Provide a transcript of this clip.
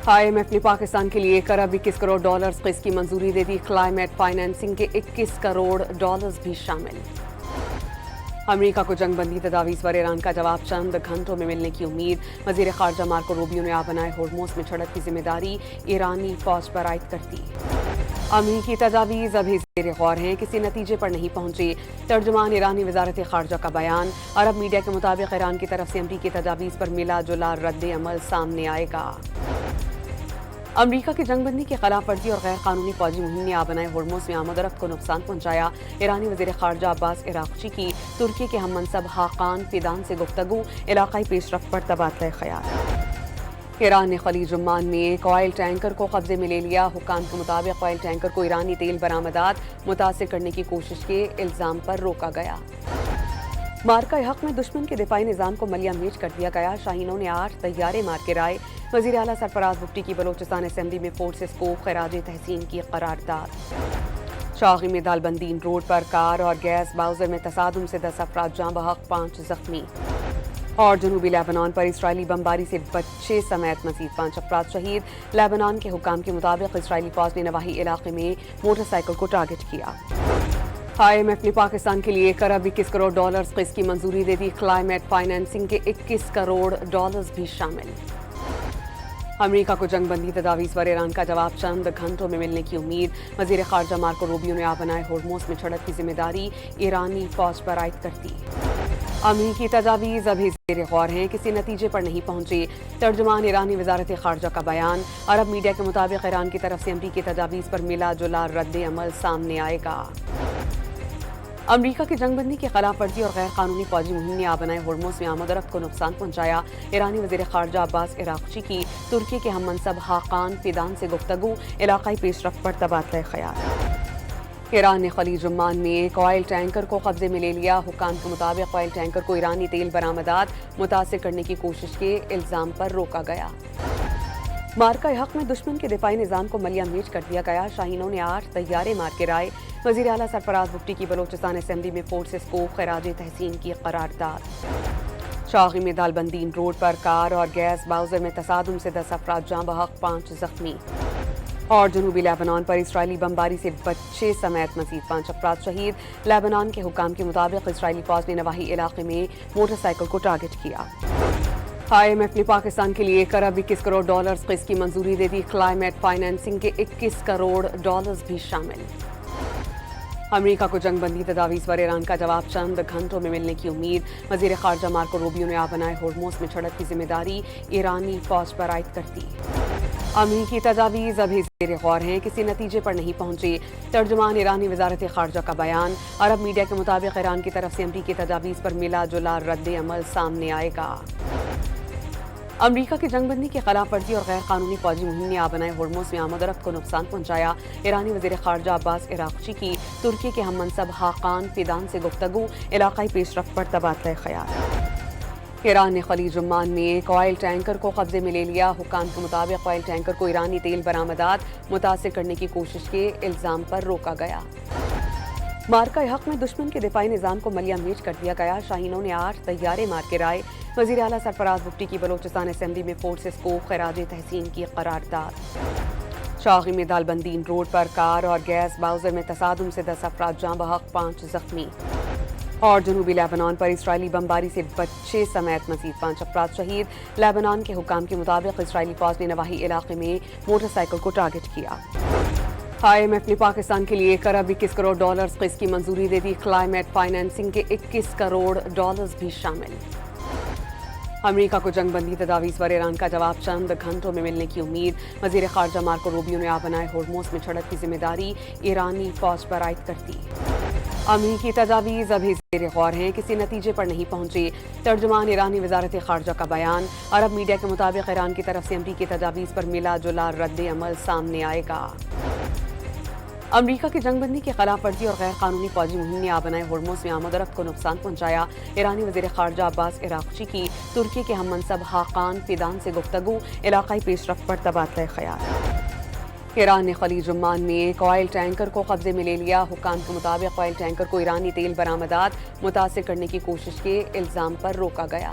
IMF نے پاکستان کے لیے 1 ارب 21 کروڑ ڈالرز قسط کی منظوری دے دی۔ کلائمیٹ فائنینسنگ کے 21 کروڑ ڈالرز بھی شامل۔ امریکہ کو جنگ بندی تجاویز پر ایران کا جواب چند گھنٹوں میں ملنے کی امید۔ وزیر خارجہ مارکو روبیو نے بنائے ہورموز میں جھڑپ کی ذمہ داری ایرانی فوج پر عائد کر دی۔ امریکی تجاویز ابھی زیر غور ہیں، کسی نتیجے پر نہیں پہنچے۔ ترجمان ایرانی وزارت خارجہ کا بیان۔ عرب میڈیا کے مطابق ایران کی طرف سے امریکی تجاویز پر ملا جلا رد عمل سامنے آئے گا۔ امریکہ کی جنگ بندی کی خلاف ورزی اور غیر قانونی فوجی مہم نے آبنائے ہورموز میں آمد و رفت کو نقصان پہنچایا۔ ایرانی وزیر خارجہ عباس عراقچی کی ترکی کے ہم منصب حاقان فیدان سے گفتگو، علاقائی پیش رفت پر تبادلہ خیال۔ ایران نے خلیج عمان میں ایک آئل ٹینکر کو قبضے میں لے لیا۔ حکام کے مطابق آئل ٹینکر کو ایرانی تیل برآمدات متاثر کرنے کی کوشش کے الزام پر روکا گیا۔ مارکہ حق میں دشمن کے دفاعی نظام کو ملیہ میٹ کر دیا گیا۔ شاہینوں نے 8 طیارے مار گرائے۔ وزیر اعلیٰ سرفراز بگٹی کی بلوچستان اسمبلی میں فورسز کو خراج تحسین کی قرارداد۔ شاغی میں دالبندین روڈ پر کار اور گیس باؤزر میں تصادم سے 10 افراد جاں بحق 5 زخمی۔ اور جنوبی لیبنان پر اسرائیلی بمباری سے بچے سمیت مزید 5 افراد شہید۔ لیبنان کے حکام کے مطابق اسرائیلی فوج نے نواحی علاقے میں موٹر سائیکل کو ٹارگٹ کیا۔ IMF نے پاکستان کے لیے 1 ارب 21 کروڑ ڈالرز قسط کی منظوری دے دی۔ کلائمیٹ فائنینسنگ کے 21 کروڑ ڈالرز بھی شامل۔ امریکہ کو جنگ بندی تجاویز پر ایران کا جواب چند گھنٹوں میں ملنے کی امید۔ وزیر خارجہ مارکو روبیو نے بنائے ہورموز میں جھڑپ کی ذمہ داری ایرانی فوج پر عائد کر دی۔ امریکی تجاویز ابھی زیر غور ہیں، کسی نتیجے پر نہیں پہنچے۔ ترجمان ایرانی وزارت خارجہ کا بیان۔ عرب میڈیا کے مطابق ایران کی طرف سے امریکی تجاویز پر ملا جلا رد عمل سامنے آئے گا۔ امریکہ کی جنگ بندی کی خلاف ورزی اور غیر قانونی فوجی مہم نے بنائے ہورموز میں آمد و رفت کو نقصان پہنچایا۔ ایرانی وزیر خارجہ عباس عراقچی کی ترکی کے ہم منصب حاقان فیدان سے گفتگو، علاقائی پیش رفت پر تبادلہ خیال۔ ایران نے خلیج عمان میں ایک آئل ٹینکر کو قبضے میں لے لیا۔ حکام کے مطابق آئل ٹینکر کو ایرانی تیل برآمدات متاثر کرنے کی کوشش کے الزام پر روکا گیا۔ مارکہ حق میں دشمن کے دفاعی نظام کو ملیہ میٹ کر دیا گیا۔ شاہینوں نے 8 طیارے مار گرائے۔ وزیر اعلیٰ سرفراز بگٹی کی بلوچستان اسمبلی میں فورسز کو خراج تحسین کی قرارداد۔ شاغی میں دالبندین روڈ پر کار اور گیس باؤزر میں تصادم سے 10 افراد جاں بحق 5 زخمی۔ اور جنوبی لیبنان پر اسرائیلی بمباری سے بچے سمیت مزید 5 افراد شہید۔ لیبنان کے حکام کے مطابق اسرائیلی فوج نے نواحی علاقے میں موٹر سائیکل کو ٹارگٹ کیا۔ IMF نے پاکستان کے لیے 1 ارب 21 کروڑ ڈالرز قسط کی منظوری دے دی۔ کلائمیٹ فائنینسنگ کے 21 کروڑ ڈالرز بھی شامل۔ امریکہ کو جنگ بندی تجاویز پر ایران کا جواب چند گھنٹوں میں ملنے کی امید۔ وزیر خارجہ مارکو روبیو نے بنائے ہورموز میں جھڑپ کی ذمہ داری ایرانی فوج پر عائد کر دی۔ امریکی تجاویز ابھی زیر غور ہیں، کسی نتیجے پر نہیں پہنچے۔ ترجمان ایرانی وزارت خارجہ کا بیان۔ عرب میڈیا کے مطابق ایران کی طرف سے امریکی تجاویز پر ملا جلا رد عمل سامنے آئے گا۔ امریکہ کی جنگ بندی کی خلاف ورزی اور غیر قانونی فوجی مہم نے بنائے ہورموز میں آمد و رفت کو نقصان پہنچایا۔ ایرانی وزیر خارجہ عباس عراقچی کی ترکی کے ہم منصب حاقان فیدان سے گفتگو، علاقائی پیش رفت پر تبادلہ خیال۔ ایران نے خلیج عمان میں ایک آئل ٹینکر کو قبضے میں لے لیا۔ حکام کے مطابق آئل ٹینکر کو ایرانی تیل برآمدات متاثر کرنے کی کوشش کے الزام پر روکا گیا۔ مارکہ حق میں دشمن کے دفاعی نظام کو ملیہ میٹ کر دیا گیا۔ شاہینوں نے 8 طیارے مار گرائے۔ وزیر اعلیٰ سرفراز بگٹی کی بلوچستان اسمبلی میں فورسز کو خراج تحسین کی قرارداد۔ شاغی میں دالبندین روڈ پر کار اور گیس باؤزر میں تصادم سے 10 افراد جاں بحق 5 زخمی۔ اور جنوبی لیبنان پر اسرائیلی بمباری سے بچے سمیت مزید 5 افراد شہید۔ لیبنان کے حکام کے مطابق اسرائیلی فوج نے نواحی علاقے میں موٹر سائیکل کو ٹارگٹ کیا۔ IMF نے پاکستان کے لیے 1 ارب 21 کروڑ ڈالرز قسط کی منظوری دے دی۔ کلائمیٹ فائنینسنگ کے 21 کروڑ ڈالرز بھی شامل۔ امریکہ کو جنگ بندی تجاویز پر ایران کا جواب چند گھنٹوں میں ملنے کی امید۔ وزیر خارجہ مارکو روبیو نے بنائے ہورموز میں جھڑپ کی ذمہ داری ایرانی فوج پر عائد کر دی۔ امریکی تجاویز ابھی زیر غور ہیں، کسی نتیجے پر نہیں پہنچے۔ ترجمان ایرانی وزارت خارجہ کا بیان۔ عرب میڈیا کے مطابق ایران کی طرف سے امریکی تجاویز پر ملا جلا رد عمل سامنے آئے گا۔ امریکہ کی جنگ بندی کی خلاف ورزی اور غیر قانونی فوجی مہم نے بنائے ہورموز میں آمد و رفت کو نقصان پہنچایا۔ ایرانی وزیر خارجہ عباس عراقچی کی ترکی کے ہم منصب حاقان فیدان سے گفتگو، علاقائی پیش رفت پر تبادلہ خیال۔ ایران نے خلیج عمان میں ایک آئل ٹینکر کو قبضے میں لے لیا۔ حکام کے مطابق آئل ٹینکر کو ایرانی تیل برآمدات متاثر کرنے کی کوشش کے الزام پر روکا گیا۔